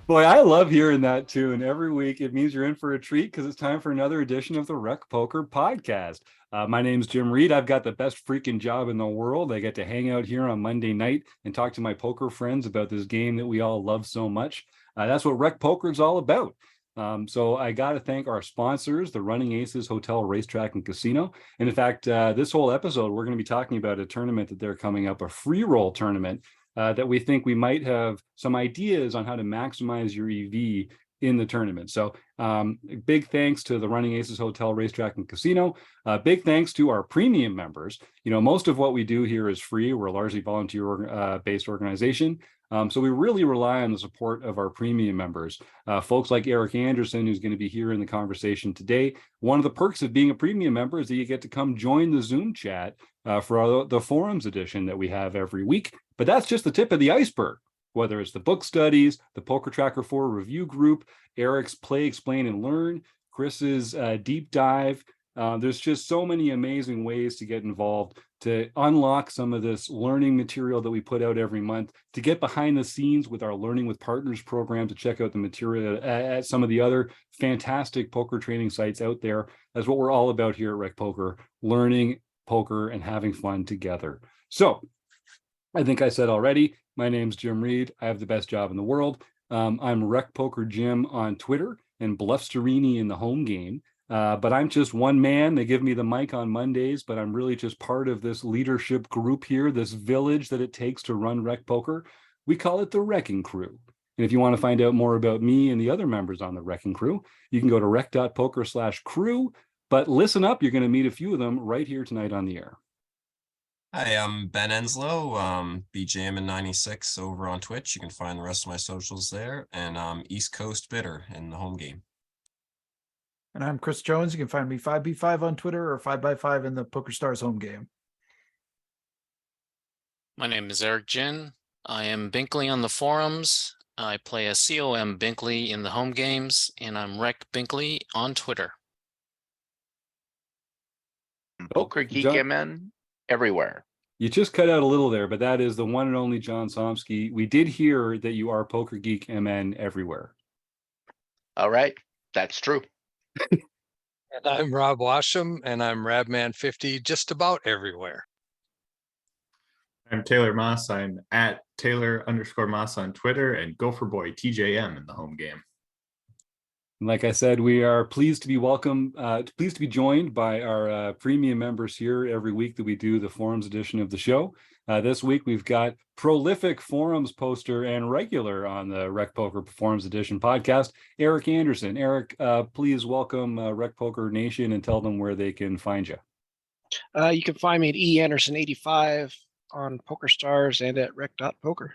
Boy, I love hearing that too. And every week it means you're in for a treat because it's time for another edition of the Rec Poker Podcast. My name's Jim Reed. I've got the best freaking job in the world. I get to hang out here on Monday night and talk to my poker friends about this game that we all love so much. That's what Rec Poker is all about. So I got to thank our sponsors, the Running Aces Hotel, Racetrack, and Casino. And in fact, this whole episode, we're going to be talking about a tournament that they're coming up, a free roll tournament that we think we might have some ideas on how to maximize your EV in the tournament. So big thanks to the Running Aces Hotel, Racetrack, and Casino. Big thanks to our premium members. You know, most of what we do here is free. We're a largely volunteer-based organization. So we really rely on the support of our premium members. Folks like Eric Anderson, who's going to be here in the conversation today. One of the perks of being a premium member is that you get to come join the Zoom chat for the forums edition that we have every week. But that's just the tip of the iceberg. Whether it's the book studies, the Poker Tracker 4 review group, Eric's Play, Explain, and Learn, Chris's deep dive. There's just so many amazing ways to get involved, to unlock some of this learning material that we put out every month, to get behind the scenes with our Learning with Partners program, to check out the material at some of the other fantastic poker training sites out there. That's what we're all about here at Rec Poker, learning poker and having fun together. So I think I said already, my name's Jim Reed. I have the best job in the world. I'm Rec Poker Jim on Twitter and Bluffsterini in the home game. But I'm just one man. They give me the mic on Mondays, but I'm really just part of this leadership group here, this village that it takes to run Rec Poker. We call it the Wrecking Crew. And if you want to find out more about me and the other members on the Wrecking Crew, you can go to rec.poker/crew. But listen up, you're going to meet a few of them right here tonight on the air. Hi, I'm Ben Enslow, BJM96 over on Twitch. You can find the rest of my socials there, and East Coast Bitter in the home game. And I'm Chris Jones. You can find me 5B5 on Twitter or 5x5 in the Poker Stars home game. My name is Eric Jin. I am Binkley on the forums. I play a COM Binkley in the home games, and I'm Rec Binkley on Twitter. Poker Geek MN everywhere. You just cut out a little there, but that is the one and only John Somsky. We did hear that you are Poker Geek MN everywhere. All right, that's true. And I'm Rob Washam, and I'm Rabman50 just about everywhere. I'm Taylor Moss. I'm at Taylor_Moss on Twitter, and Gopher Boy TJM in the home game. Like I said, we are pleased to be joined by our premium members here every week that we do the forums edition of the show. This week, we've got prolific forums poster and regular on the Rec Poker Forums Edition podcast, Eric Anderson. Eric, please welcome Rec Poker Nation and tell them where they can find you. You can find me at eAnderson85 on PokerStars and at rec.poker.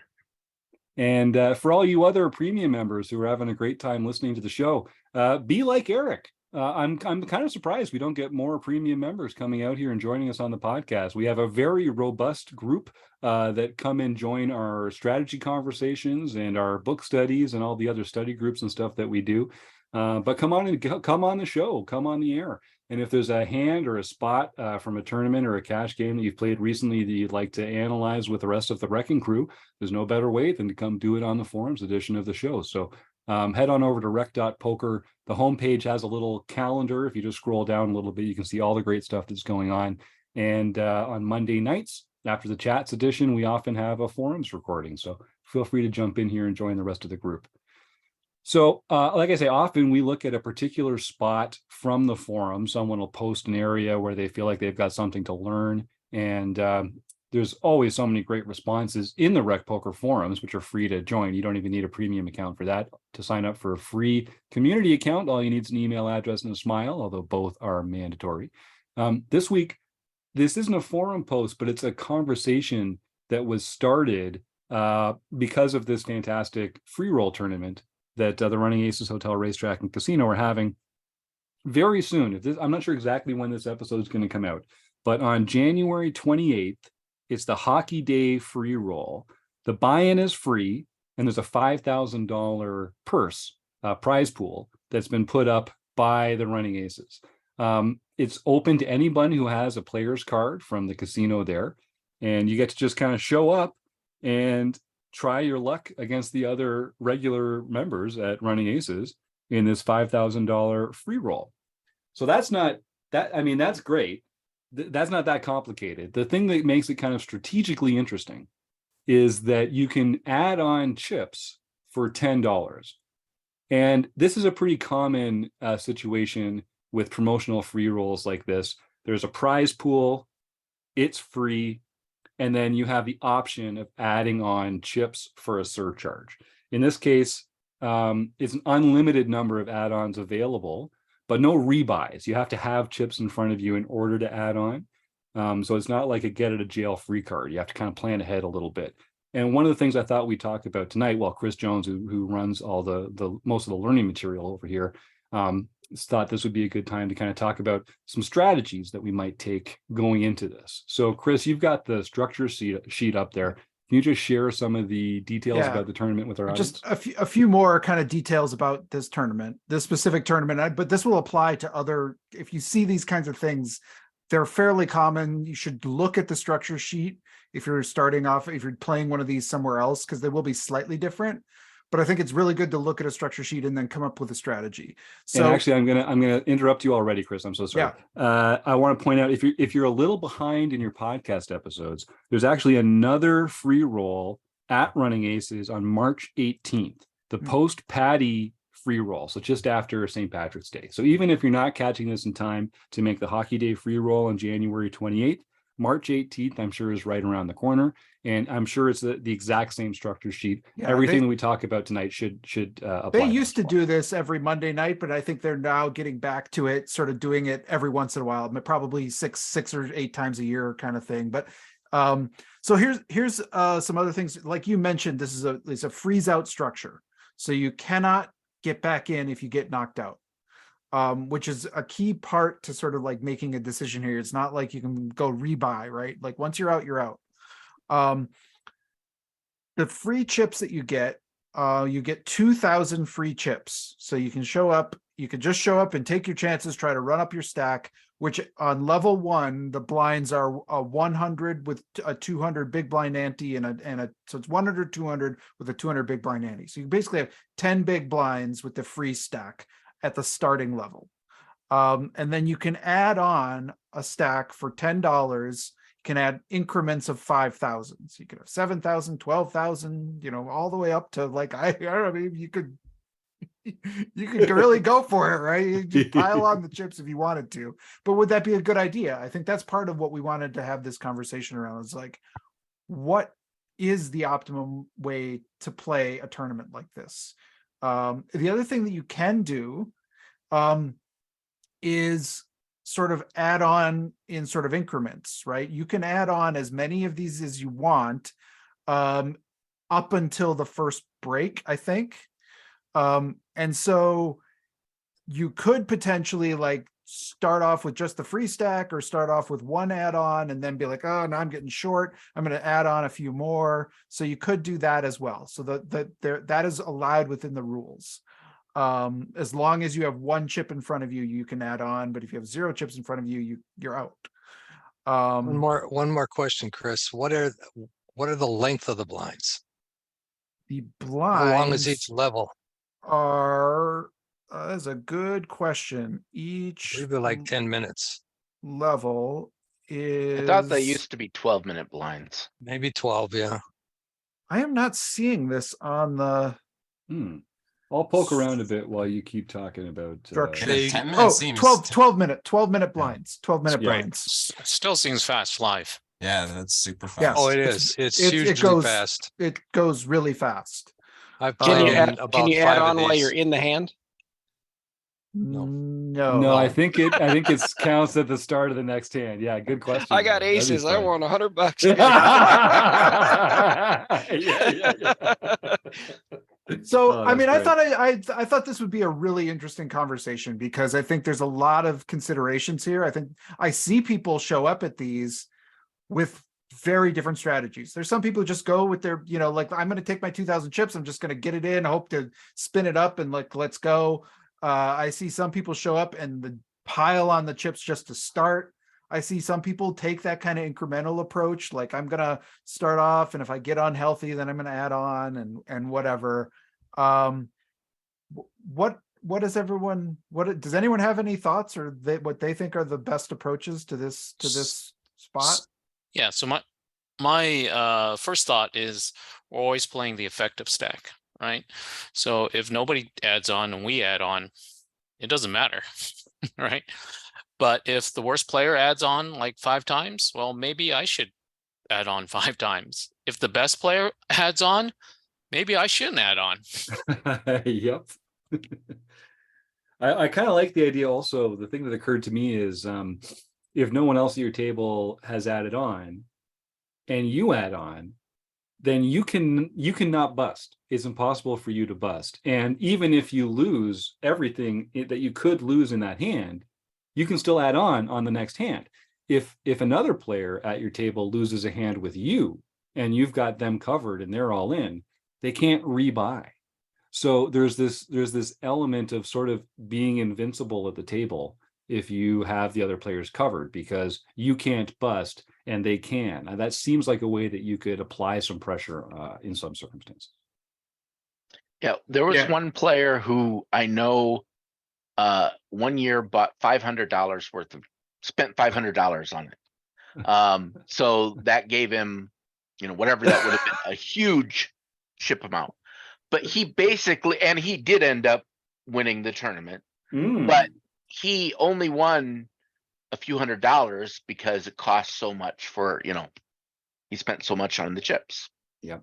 And for all you other premium members who are having a great time listening to the show, be like Eric. I'm kind of surprised we don't get more premium members coming out here and joining us on the podcast. We have a very robust group that come and join our strategy conversations and our book studies and all the other study groups and stuff that we do. But come on the show, come on the air. And if there's a hand or a spot from a tournament or a cash game that you've played recently that you'd like to analyze with the rest of the Wrecking Crew, there's no better way than to come do it on the forums edition of the show. So head on over to rec.poker. The homepage has a little calendar. If you just scroll down a little bit, you can see all the great stuff that's going on. And on Monday nights, after the chats edition, we often have a forums recording. So feel free to jump in here and join the rest of the group. So like I say, often we look at a particular spot from the forum. Someone will post an area where they feel like they've got something to learn. And there's always so many great responses in the Rec Poker forums, which are free to join. You don't even need a premium account for that. To sign up for a free community account, all you need is an email address and a smile, although both are mandatory. This week, this isn't a forum post, but it's a conversation that was started because of this fantastic free roll tournament that the Running Aces Hotel, Racetrack, and Casino are having very soon. I'm not sure exactly when this episode is going to come out, but on January 28th, it's the Hockey Day free roll. The buy-in is free, and there's a $5,000 purse prize pool that's been put up by the Running Aces. It's open to anyone who has a player's card from the casino there, and you get to just kind of show up and try your luck against the other regular members at Running Aces in this $5,000 free roll. So that's not that. I mean, that's great. That's not that complicated. The thing that makes it kind of strategically interesting is that you can add on chips for $10. And this is a pretty common situation with promotional free rolls like this. There's a prize pool, it's free, and then you have the option of adding on chips for a surcharge. In this case, it's an unlimited number of add-ons available, but no rebuys. You have to have chips in front of you in order to add on. So it's not like a get out of jail free card. You have to kind of plan ahead a little bit. And one of the things I thought we talked about tonight, well, Chris Jones, who runs all the most of the learning material over here, thought this would be a good time to kind of talk about some strategies that we might take going into this. So Chris, you've got the structure sheet up there. Can you just share some of the details about the tournament with our audience? Just a few more kind of details about this tournament, this specific tournament, but this will apply to other, if you see these kinds of things, they're fairly common. You should look at the structure sheet if you're starting off, if you're playing one of these somewhere else, because they will be slightly different. But I think it's really good to look at a structure sheet and then come up with a strategy. So and actually, I'm gonna interrupt you already, Chris. I'm so sorry. Yeah. I want to point out, if you're a little behind in your podcast episodes, there's actually another free roll at Running Aces on March 18th, the post Patty free roll, so just after St. Patrick's Day. So even if you're not catching this in time to make the Hockey Day free roll on January 28th, March 18th, I'm sure, is right around the corner. And I'm sure it's the exact same structure sheet. Yeah, everything that we talk about tonight should apply. They used to do this every Monday night, but I think they're now getting back to it, sort of doing it every once in a while, probably six or 8 times a year kind of thing. But so here's some other things. Like you mentioned, this is a freeze out structure. So you cannot get back in if you get knocked out. Which is a key part to sort of like making a decision here. It's not like you can go rebuy, right? Like once you're out, you're out. The free chips that you get 2,000 free chips. So you can show up, you could just show up and take your chances, try to run up your stack, which on level 1, the blinds are a 100 with a 200 big blind ante so it's 100, 200 with a 200 big blind ante. So you basically have 10 big blinds with the free stack at the starting level. And then you can add on a stack for $10. You can add increments of 5,000. So you could have 7,000, 12,000, all the way up to like, I don't know, you could really go for it, right? You just pile on the chips if you wanted to. But would that be a good idea? I think that's part of what we wanted to have this conversation around, is like, what is the optimum way to play a tournament like this? The other thing that you can do is sort of add on in sort of increments, right? You can add on as many of these as you want up until the first break, I think. And so you could potentially like start off with just the free stack, or start off with one add-on and then be like, oh, now I'm getting short, I'm going to add on a few more. So you could do that as well. So that is allowed within the rules. As long as you have 1 chip in front of you, you can add on, but if you have 0 chips in front of you, you're out. One more question, Chris. What are the length of the blinds? The blinds, how long is each level? Are that's a good question. Each Maybe like 10 minutes. level is, I thought they used to be 12-minute blinds. Maybe 12, yeah. I am not seeing this on the I'll poke around a bit while you keep talking about structure. 10 minutes seems 12 minute blinds. 12-minute blinds. Still seems fast live. Yeah, that's super fast. Yes. Oh, it is. It's it hugely goes fast. It goes really fast. I've Can you played add, about can you 5 add of on while these. you're in the hand? No. No, I think it counts at the start of the next hand. Yeah, good question. I got though. That'd be aces. I fun. won $100. Yeah. So Oh, I mean, that's I thought this would be a really interesting conversation, because I think there's a lot of considerations here. I think I see people show up at these with very different strategies. There's some people who just go with their, like, I'm going to take my 2,000 chips, I'm just going to get it in, hope to spin it up and like, let's go. I see some people show up and pile on the chips just to start. I see some people take that kind of incremental approach. Like I'm gonna start off, and if I get unhealthy, then I'm gonna add on and whatever. What does everyone? Does anyone have any thoughts or what they think are the best approaches to this spot? Yeah. So my first thought is we're always playing the effective stack, right? So if nobody adds on and we add on, it doesn't matter, right? But if the worst player adds on like 5 times, well, maybe I should add on 5 times. If the best player adds on, maybe I shouldn't add on. Yep. I kind of like the idea also. The thing that occurred to me is if no one else at your table has added on and you add on, then you can not bust. It's impossible for you to bust. And even if you lose everything that you could lose in that hand, you can still add on the next hand. If another player at your table loses a hand with you and you've got them covered and they're all in, they can't rebuy. So there's this element of sort of being invincible at the table if you have the other players covered, because you can't bust and they can. And that seems like a way that you could apply some pressure in some circumstances. Yeah, there was Yeah. one player who I know one year bought $500 worth of, spent $500 on it. So that gave him, whatever that would have been, a huge chip amount. But he basically, and he did end up winning the tournament, but he only won a few $100s because it cost so much for, he spent so much on the chips. Yeah.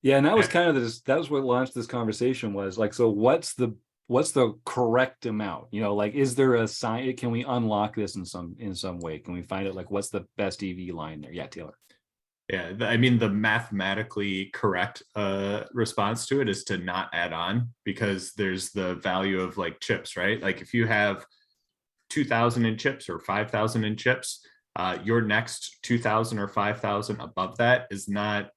Yeah, and that was kind of that was what launched this conversation, was like, so what's the correct amount? Like, is there a sign? Can we unlock this in some way? Can we find it? Like, what's the best EV line there? Yeah, Taylor. Yeah, I mean, the mathematically correct response to it is to not add on, because there's the value of like chips, right? Like if you have 2,000 in chips or 5,000 in chips, your next 2,000 or 5,000 above that is not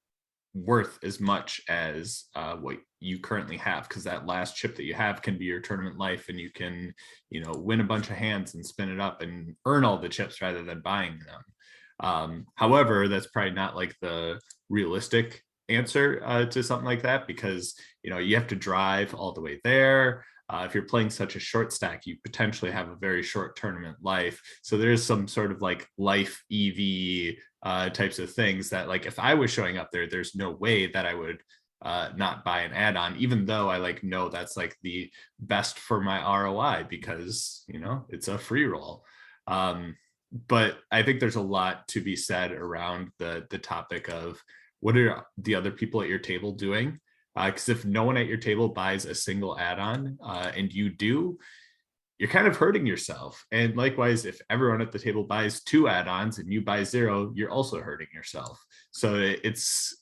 worth as much as what you currently have, because that last chip that you have can be your tournament life, and you can, win a bunch of hands and spin it up and earn all the chips rather than buying them. However, that's probably not like the realistic answer to something like that, because you have to drive all the way there. If you're playing such a short stack, you potentially have a very short tournament life. So there's some sort of like life EV types of things that, like, if I was showing up there, there's no way that I would not buy an add-on, even though I know that's like the best for my ROI, because it's a free roll. But I think there's a lot to be said around the topic of what are the other people at your table doing? Because if no one at your table buys a single add-on and you do, you're kind of hurting yourself. And likewise, if everyone at the table buys 2 add-ons and you buy 0, you're also hurting yourself. So it's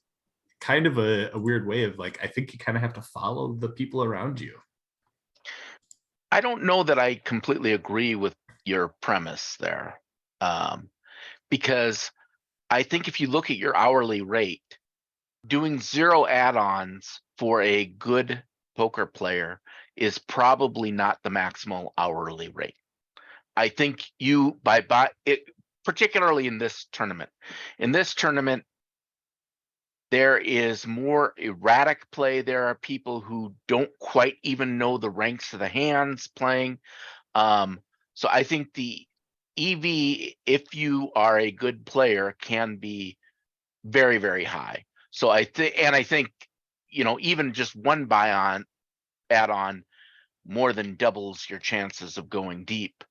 kind of a weird way of, like, I think you kind of have to follow the people around you. I don't know that I completely agree with your premise there. Because I think if you look at your hourly rate, doing 0 add-ons for a good poker player is probably not the maximal hourly rate. I think you by it, particularly in this tournament. In this tournament, there is more erratic play. There are people who don't quite even know the ranks of the hands playing. So I think the EV, if you are a good player, can be very, very high. So I think, even just one buy-on add-on more than doubles your chances of going deep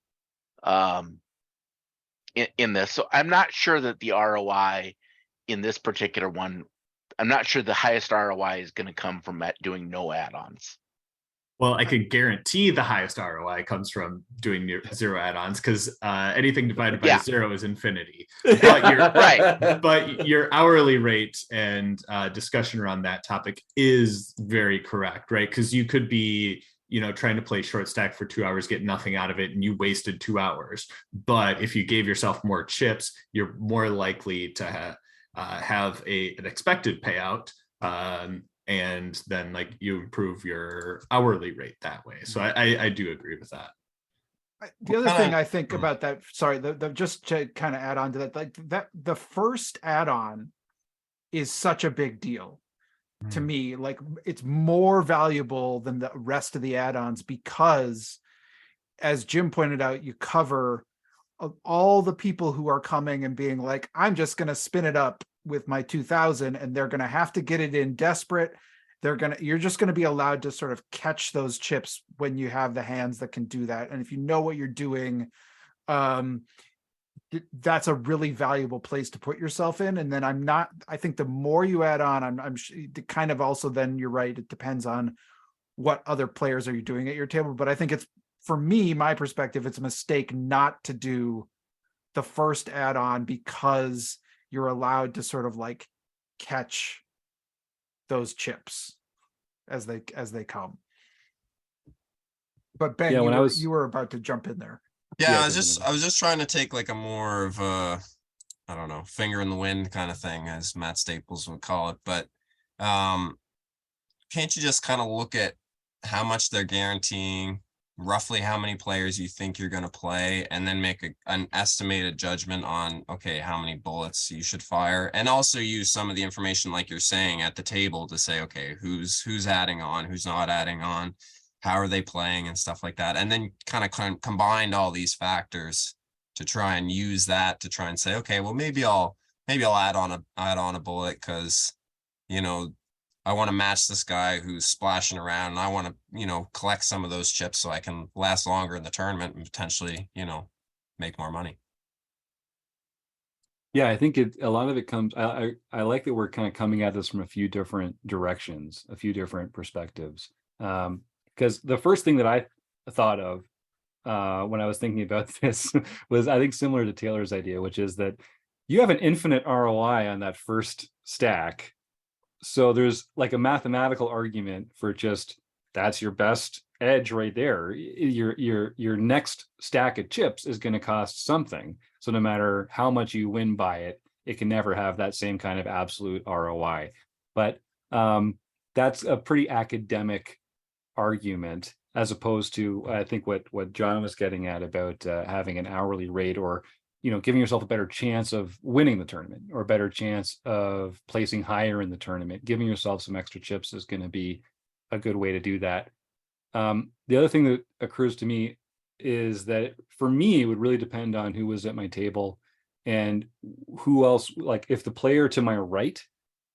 in this. So I'm not sure that the ROI in this particular one, I'm not sure the highest ROI is going to come from doing no add-ons. Well, I can guarantee the highest ROI comes from doing 0 add-ons, because anything divided by 0 is infinity. But but your hourly rate and discussion around that topic is very correct, right? Because you could be, trying to play short stack for 2 hours, get nothing out of it, and you wasted 2 hours. But if you gave yourself more chips, you're more likely to have an expected payout. And then you improve your hourly rate that way. So I do agree with that. The other thing kinda- I think about that, sorry, just to kind of add on to that, like that the first add-on is such a big deal to Hmm. me. Like it's more valuable than the rest of the add-ons because, as Jim pointed out, you cover all the people who are coming and being like, I'm just going to spin it up with my 2000, and they're going to have to get it in desperate. You're just going to be allowed to sort of catch those chips when you have the hands that can do that. And if you know what you're doing, that's a really valuable place to put yourself in. And then I think the more you add on, I'm kind of also, then you're right. It depends on what other players are you doing at your table. But I think it's, for me, my perspective, it's a mistake not to do the first add-on because you're allowed to sort of like catch those chips as they come. But Ben, Yeah, when you were about to jump in there. Yeah, Yeah, I was just trying to take like a more of a, I don't know, finger in the wind kind of thing, as Matt Staples would call it. But can't you just kind of look at how much they're guaranteeing, roughly how many players you think you're going to play, and then make an estimated judgment on, okay, how many bullets you should fire, and also use some of the information like you're saying at the table to say, okay, who's adding on, who's not adding on, how are they playing and stuff like that, and then kind of combined all these factors to try and use that to try and say, okay, well, maybe I'll add on a bullet because, you know, I want to match this guy who's splashing around, and I want to, you know, collect some of those chips so I can last longer in the tournament and potentially, you know, make more money. Yeah, I think a lot of it comes. I like that we're kind of coming at this from a few different directions, a few different perspectives. Because the first thing that I thought of when I was thinking about this was, I think, similar to Taylor's idea, which is that you have an infinite ROI on that first stack. So there's like a mathematical argument for just, that's your best edge right there. Your next stack of chips is going to cost something. So no matter how much you win by it, it can never have that same kind of absolute ROI. But that's a pretty academic argument, as opposed to, I think, what John was getting at about having an hourly rate, or, you know, giving yourself a better chance of winning the tournament, or a better chance of placing higher in the tournament. Giving yourself some extra chips is going to be a good way to do that. The other thing that occurs to me is that for me, it would really depend on who was at my table and who else. Like if the player to my right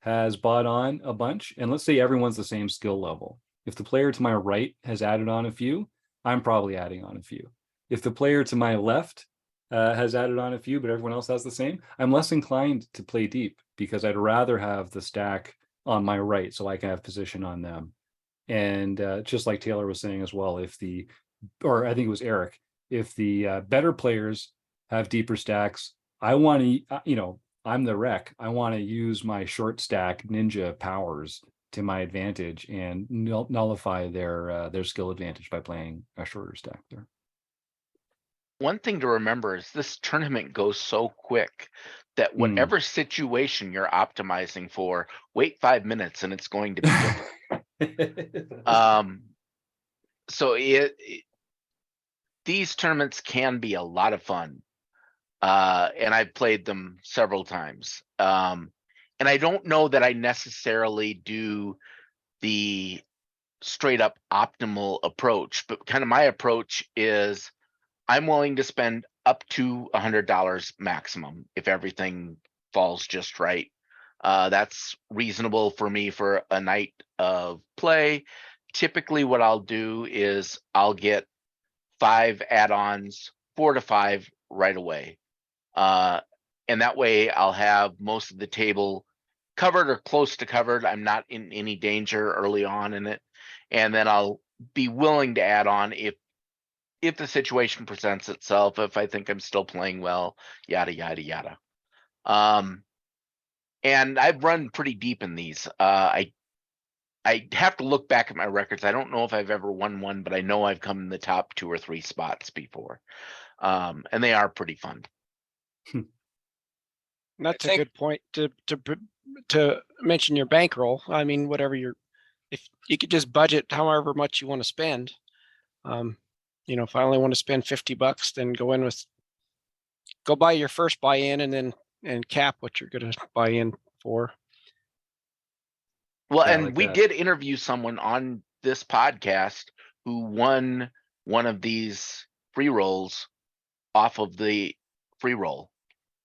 has bought on a bunch, and let's say everyone's the same skill level. If the player to my right has added on a few, I'm probably adding on a few. If the player to my left has added on a few, but everyone else has the same, I'm less inclined to play deep, because I'd rather have the stack on my right so I can have position on them. And just like Taylor was saying as well, or I think it was Eric, if the better players have deeper stacks, I want to, you know, I'm the wreck. I want to use my short stack ninja powers to my advantage and nullify their skill advantage by playing a shorter stack there. One thing to remember is this tournament goes so quick that whatever situation you're optimizing for, wait 5 minutes and it's going to be different. So these tournaments can be a lot of fun. And I've played them several times. And I don't know that I necessarily do the straight up optimal approach, but kind of my approach is I'm willing to spend up to $100 maximum if everything falls just right. That's reasonable for me for a night of play. Typically what I'll do is I'll get 5 add-ons, 4 to 5 right away. And that way I'll have most of the table covered or close to covered. I'm not in any danger early on in it. And then I'll be willing to add on if the situation presents itself, if I think I'm still playing well, yada, yada, yada. And I've run pretty deep in these. I have to look back at my records. I don't know if I've ever won one, but I know I've come in the top 2 or 3 spots before. And they are pretty fun. That's a good point to mention your bankroll. I mean, whatever if you could just budget however much you want to spend. if I only want to spend $50, then go buy your first buy-in and cap what you're going to buy in for. Well, Yeah, I and like we that. did interview someone on this podcast who won one of these free rolls off of the free roll.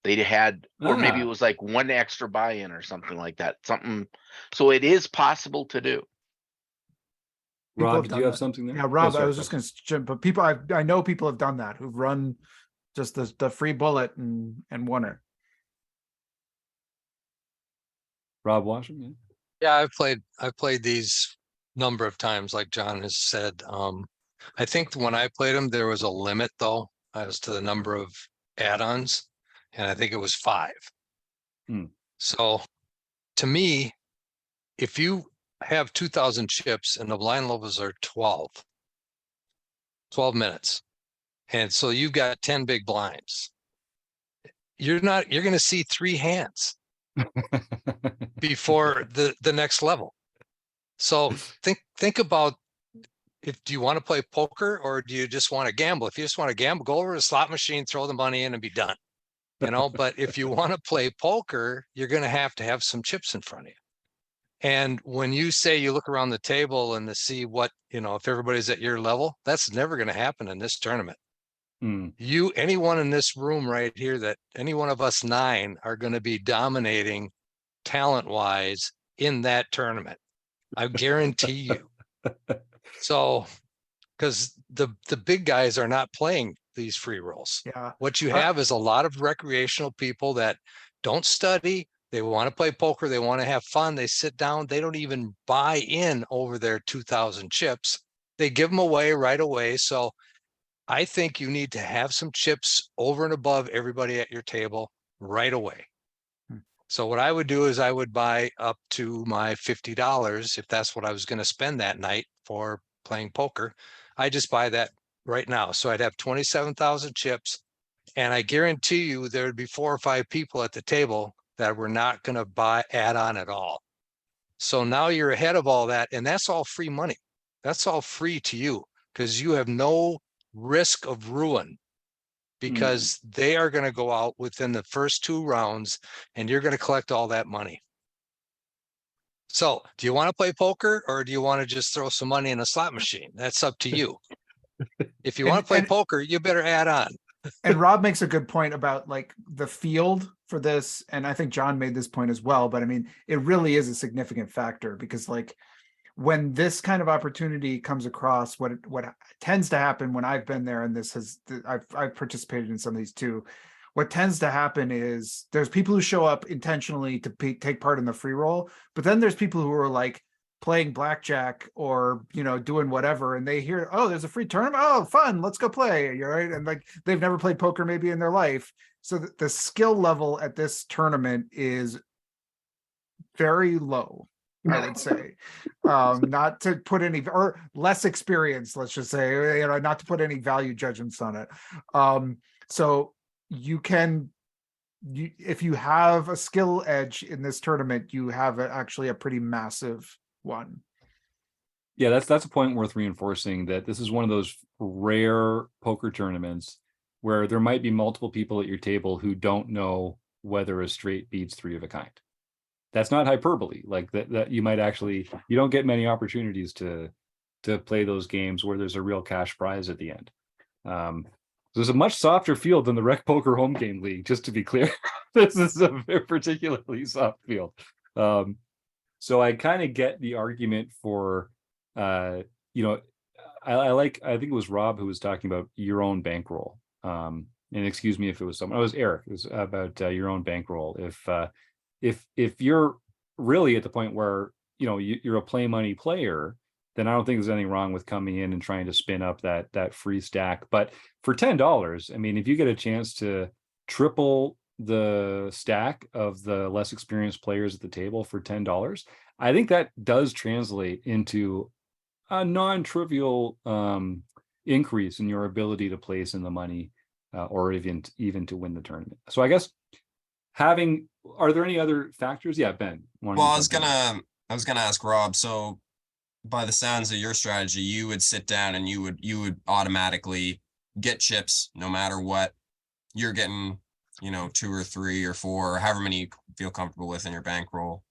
They had, or maybe it was like one extra buy-in or something like that. So it is possible to do. People Rob, have did done you have that. something there? Yeah, Rob, I sorry, was just going to jump, but people, I know people have done that, who've run just the free bullet and won it. Rob Washam, yeah. Yeah, I've played these number of times, like John has said. I think when I played them, there was a limit though, as to the number of add-ons, and I think it was 5. Hmm. So to me, if you have 2,000 chips and the blind levels are 12 minutes, and so you've got 10 big blinds, you're going to see 3 hands before the next level. So think about, do you want to play poker or do you just want to gamble? If you just want to gamble, go over to the slot machine, throw the money in and be done. But if you want to play poker, you're going to have some chips in front of you. And when you say you look around the table and to see what, if everybody's at your level, that's never going to happen in this tournament. Anyone in this room right here, that any one of us 9 are going to be dominating talent wise in that tournament. I guarantee you. So, because the big guys are not playing these free rolls. Yeah. What you have is a lot of recreational people that don't study. They want to play poker. They want to have fun. They sit down. They don't even buy in over their 2,000 chips. They give them away right away. So I think you need to have some chips over and above everybody at your table right away. So what I would do is I would buy up to my $50 if that's what I was going to spend that night for playing poker. I just buy that right now. So I'd have 27,000 chips, and I guarantee you there would be 4 or 5 people at the table that were not going to add on at all. So now you're ahead of all that, and that's all free money. That's all free to you because you have no risk of ruin, because they are going to go out within the first 2 rounds and you're going to collect all that money. So do you want to play poker or do you want to just throw some money in a slot machine? That's up to you. If you want to play poker, you better add on. And Rob makes a good point about like the field for this. And I think John made this point as well, but I mean, it really is a significant factor because like when this kind of opportunity comes across, what tends to happen when I've been there, and I've participated in some of these too, what tends to happen is there's people who show up intentionally to take part in the free roll, but then there's people who are like playing blackjack or doing whatever, and they hear, oh, there's a free tournament, oh fun, let's go play. You're right, and like they've never played poker maybe in their life, so the skill level at this tournament is very low, I would say. Not to put any, or less experience, let's just say, not to put any value judgments on it. So if you have a skill edge in this tournament, you have actually a pretty massive one. Yeah, that's a point worth reinforcing, that this is one of those rare poker tournaments where there might be multiple people at your table who don't know whether a straight beats 3 of a kind. That's not hyperbole. Like that you might actually, you don't get many opportunities to play those games where there's a real cash prize at the end. There's a much softer field than the Rec Poker Home Game League, just to be clear. This is a particularly soft field. So I kind of get the argument for, I think it was Rob who was talking about your own bankroll. And excuse me if it was someone, it was Eric, it was about your own bankroll. If you're really at the point where, you're a play money player, then I don't think there's anything wrong with coming in and trying to spin up that free stack. But for $10, I mean, if you get a chance to triple the stack of the less experienced players at the table for $10, I think that does translate into a non-trivial increase in your ability to place in the money, or even to win the tournament. So I guess are there any other factors? Yeah, Ben. Well, I was gonna ask Rob. So by the sounds of your strategy, you would sit down and you would automatically get chips no matter what. You're getting, 2 or 3 or 4, or however many you feel comfortable with in your bankroll.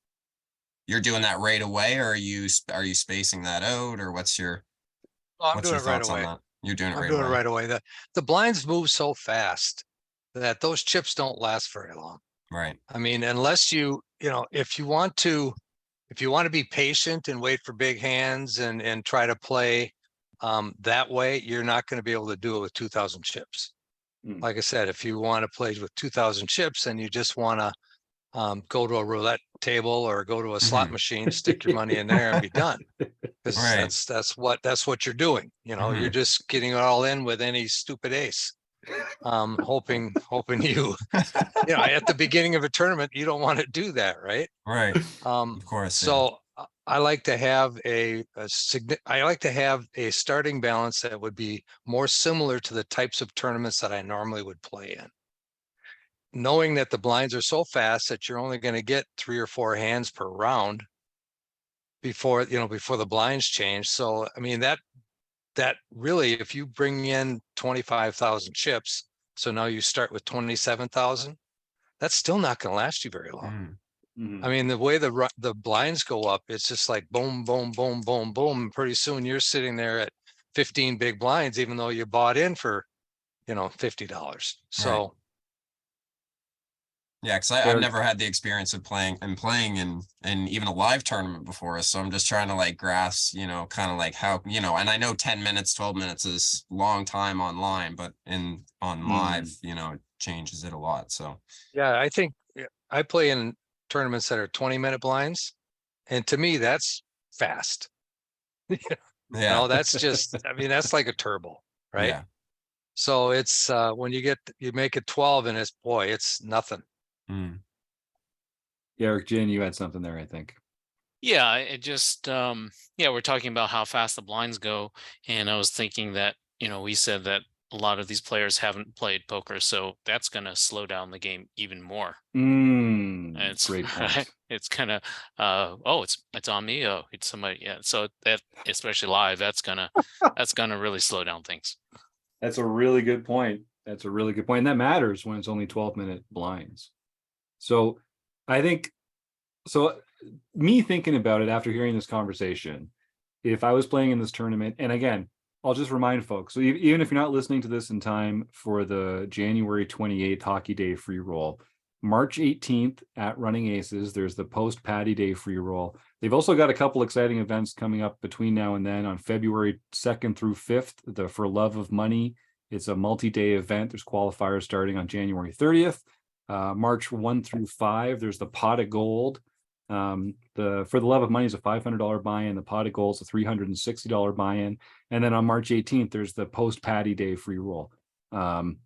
You're doing that right away, or are you spacing that out, or what's your Oh, I'm doing it right thoughts on away. that? You're doing it I'm right doing it away. right away. The blinds move so fast that those chips don't last very long. Right. I mean, unless if you want to be patient and wait for big hands and try to play that way, you're not going to be able to do it with 2,000 chips. Mm. Like I said, if you want to play with 2,000 chips and you just want to go to a roulette table or go to a slot machine, stick your money in there and be done. Because Right. that's what you're doing. You're just getting it all in with any stupid ace. Hoping you at the beginning of a tournament, you don't want to do that, right? Right. Of course. Yeah. So I like to have I like to have a starting balance that would be more similar to the types of tournaments that I normally would play in. Knowing that the blinds are so fast that you're only going to get 3 or 4 hands per round before the blinds change. So I mean that really, if you bring in 25,000 chips, so now you start with 27,000, that's still not going to last you very long. I mean, the way the blinds go up, it's just like boom, boom, boom, boom, boom. And pretty soon you're sitting there at 15 big blinds, even though you bought in for, $50. So. Right. Yeah, because I've never had the experience of playing in even a live tournament before. So I'm just trying to like grasp, kind of like how, and I know 10 minutes, 12 minutes is long time online, but on live, it changes it a lot. So yeah, I think I play in tournaments that are 20-minute blinds. And to me, that's fast. yeah, That's just, I mean, that's like a turbo, right? Yeah. So it's when you make it 12 and it's nothing. Mm. Yeah, Eric, Jen, you had something there, I think. Yeah, it just we're talking about how fast the blinds go, and I was thinking that, we said that a lot of these players haven't played poker, so that's going to slow down the game even more. And it's Great point. It's kind of it's on me. Oh, it's somebody. Yeah. So that, especially live, that's gonna really slow down things. That's a really good point. And that matters when it's only 12-minute blinds. So I think, me thinking about it after hearing this conversation, if I was playing in this tournament, and again, I'll just remind folks, so even if you're not listening to this in time for the January 28th Hockey Day free roll, March 18th at Running Aces, there's the post Patty Day free roll. They've also got a couple exciting events coming up between now and then on February 2nd through 5th, the For Love of Money. It's a multi-day event. There's qualifiers starting on January 30th. March 1 through 5, there's the Pot of Gold. The For the Love of Money is a $500 buy-in. The Pot of Gold is a $360 buy-in. And then on March 18th, there's the post Patty Day free roll,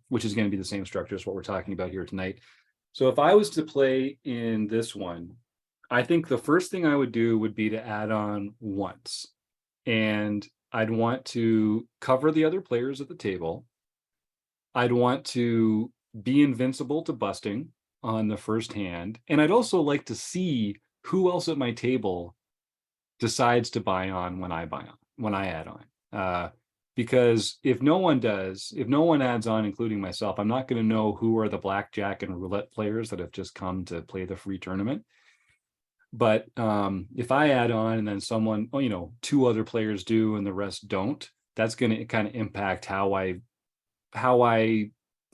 which is going to be the same structure as what we're talking about here tonight. So if I was to play in this one, I think the first thing I would do would be to add on once. And I'd want to cover the other players at the table. I'd want to be invincible to busting on the first hand. And I'd also like to see who else at my table decides to buy on when I add on. Because if no one adds on, including myself, I'm not going to know who are the blackjack and roulette players that have just come to play the free tournament. But if I add on and then someone, 2 other players do and the rest don't, that's going to kind of impact how I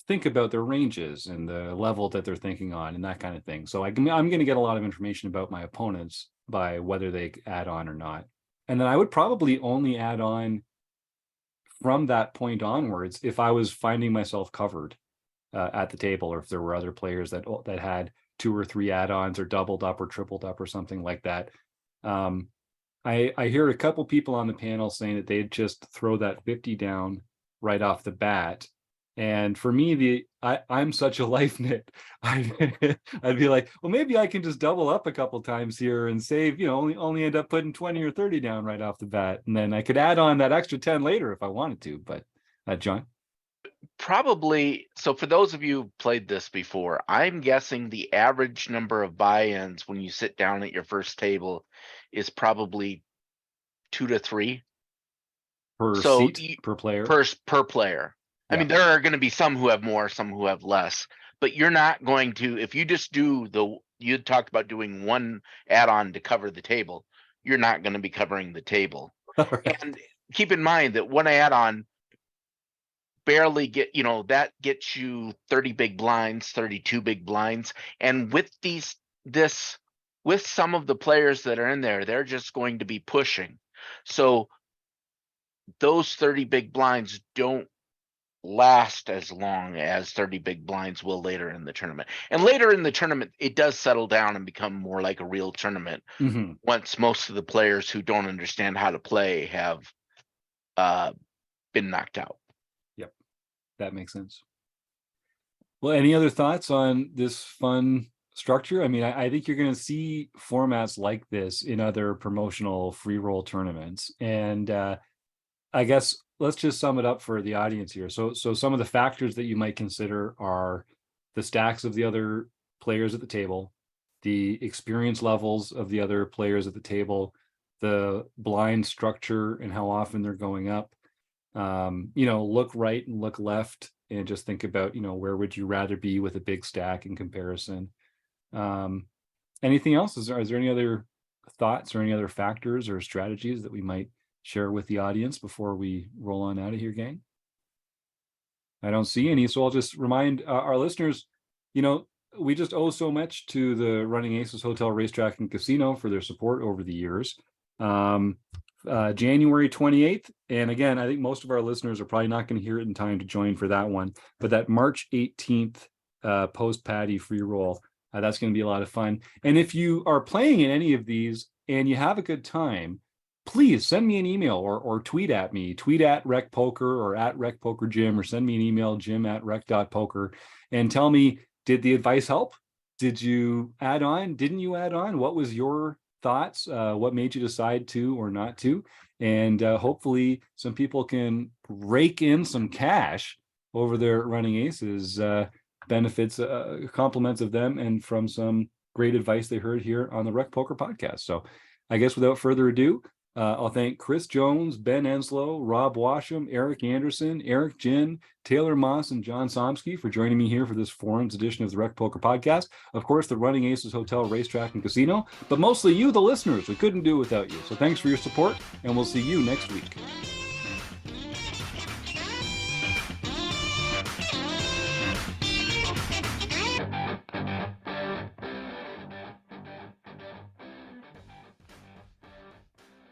think about their ranges and the level that they're thinking on and that kind of thing. So I'm going to get a lot of information about my opponents by whether they add on or not. And then I would probably only add on from that point onwards if I was finding myself covered at the table, or if there were other players that had 2 or 3 add-ons or doubled up or tripled up or something like that. I hear a couple people on the panel saying that they'd just throw that 50 down right off the bat. And for me, I'm such a life nit. I'd be like, well, maybe I can just double up a couple times here and save, only end up putting 20 or 30 down right off the bat. And then I could add on that extra 10 later if I wanted to. But John? Probably. So for those of you who played this before, I'm guessing the average number of buy-ins when you sit down at your first table is probably 2 to 3 Per So seat, per player. per player. I Yeah. mean, there are going to be some who have more, some who have less, but you're not going to, if you just do you talked about doing one add-on to cover the table, you're not going to be covering the table. Right. And keep in mind that one add-on barely that gets you 30 big blinds, 32 big blinds. And with with some of the players that are in there, they're just going to be pushing. So those 30 big blinds don't last as long as 30 big blinds will later in the tournament. And later in the tournament, it does settle down and become more like a real tournament Mhm. once most of the players who don't understand how to play have been knocked out. Yep, that makes sense. Well, any other thoughts on this fun structure? I mean, I think you're going to see formats like this in other promotional free roll tournaments. And I guess let's just sum it up for the audience here. So some of the factors that you might consider are the stacks of the other players at the table, the experience levels of the other players at the table, the blind structure and how often they're going up. Look right and look left and just think about, where would you rather be with a big stack in comparison. Anything else? Is there any other thoughts or any other factors or strategies that we might share with the audience before we roll on out of here, gang? I don't see any, so I'll just remind our listeners, we just owe so much to the Running Aces Hotel, Racetrack, and Casino for their support over the years. January 28th, and again, I think most of our listeners are probably not going to hear it in time to join for that one, but that March 18th post-Patty free roll, that's going to be a lot of fun. And if you are playing in any of these and you have a good time, please send me an email or tweet at me, tweet at Rec Poker or at Rec Poker Jim, or send me an email, jim@rec.poker, and tell me, did the advice help? Did you add on? Didn't you add on? What was your thoughts? What made you decide to or not to? And hopefully some people can rake in some cash over their Running Aces benefits, compliments of them, and from some great advice they heard here on the Rec Poker podcast. So I guess without further ado, I'll thank Chris Jones, Ben Enslow, Rob Washam, Eric Anderson, Eric Jin, Taylor Moss, and John Somsky for joining me here for this Forums edition of the Rec Poker podcast. Of course, the Running Aces Hotel, Racetrack, and Casino, but mostly you, the listeners. We couldn't do it without you. So thanks for your support, and we'll see you next week.